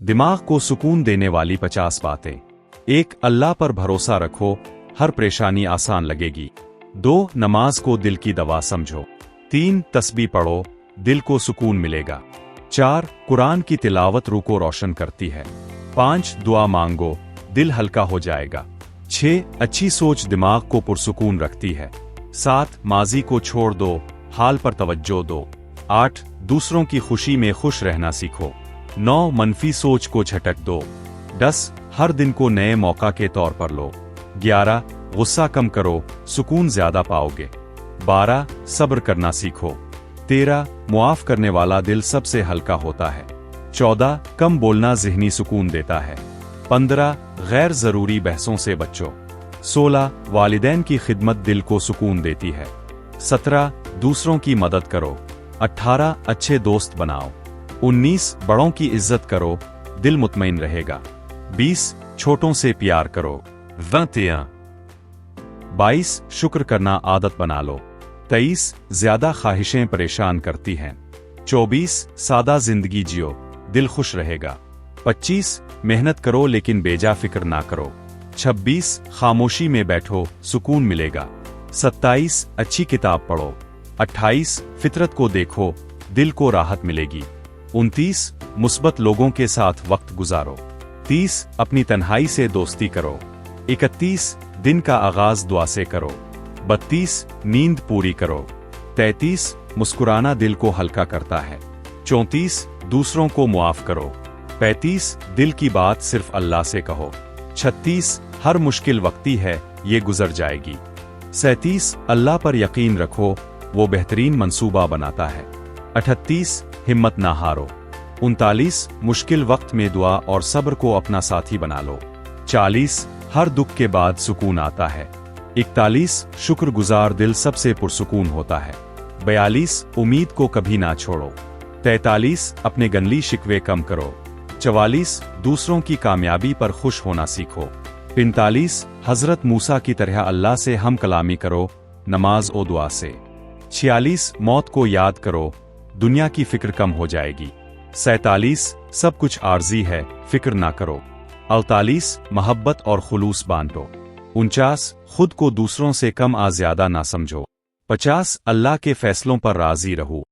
दिमाग को सुकून देने वाली 50 बातें। 1. अल्लाह पर भरोसा रखो, हर परेशानी आसान लगेगी। 2. नमाज को दिल की दवा समझो। 3. तस्बीह पढ़ो, दिल को सुकून मिलेगा। 4. कुरान की तिलावत रूह को रोशन करती है। 5. दुआ मांगो, दिल हल्का हो जाएगा। 6. अच्छी सोच दिमाग को पुरसुकून रखती है। 7. माजी को छोड़ दो, हाल पर तवज्जो दो। 8. दूसरों की खुशी में खुश रहना सीखो। 9. मनफी सोच को झटक दो। 10. हर दिन को नए मौका के तौर पर लो। 11. गुस्सा कम करो, सुकून ज्यादा पाओगे। 12. सब्र करना सीखो। 13. मुआफ करने वाला दिल सबसे हल्का होता है। 14. कम बोलना ज़हनी सुकून देता है। 15. गैर जरूरी बहसों से बचो। 16. वालिदैन की खिदमत दिल को सुकून देती है। 17. दूसरों की मदद करो। 18. अच्छे दोस्त बनाओ। 19. बड़ों की इज्जत करो, दिल मुतमईन रहेगा। 20. छोटों से प्यार करो। 21. 22. शुक्र करना आदत बना लो। 23. ज्यादा ख्वाहिशें परेशान करती हैं। 24. सादा जिंदगी जियो, दिल खुश रहेगा। 25. मेहनत करो लेकिन बेजा फिक्र ना करो। 26. खामोशी में बैठो, सुकून मिलेगा। 27. अच्छी किताब पढ़ो। 28. फितरत को देखो, दिल को राहत मिलेगी। 29. मुस्बत लोगों के साथ वक्त गुजारो। 30. अपनी तन्हाई से दोस्ती करो। 31. दिन का आगाज दुआ से करो। 32. नींद पूरी करो। 33. मुस्कुराना दिल को हल्का करता है। 34. दूसरों को मुआफ करो। 35. दिल की बात सिर्फ अल्लाह से कहो। 36. हर मुश्किल वक्ती है, ये गुजर जाएगी। 37. अल्लाह पर यकीन रखो, वो बेहतरीन मंसूबा बनाता है। 38. हिम्मत ना हारो। 39. मुश्किल वक्त में दुआ और सब्र को अपना साथी बना लो। 40. हर दुख के बाद सुकून आता है। 41. शुक्रगुजार दिल सबसे पुरसुकून होता है। 42. उम्मीद को कभी ना छोड़ो। 43. अपने गंदली शिकवे कम करो। 44. दूसरों की कामयाबी पर खुश होना सीखो। 45. हजरत मूसा की तरह अल्लाह से हम कलामी करो, नमाज और दुआ से। 46. मौत को याद करो, दुनिया की फिक्र कम हो जाएगी। 47. सब कुछ आर्जी है, फिक्र ना करो। 48. मोहब्बत और खुलूस बांटो। 49. खुद को दूसरों से कम आ ज्यादा ना समझो। 50. अल्लाह के फैसलों पर राजी रहो।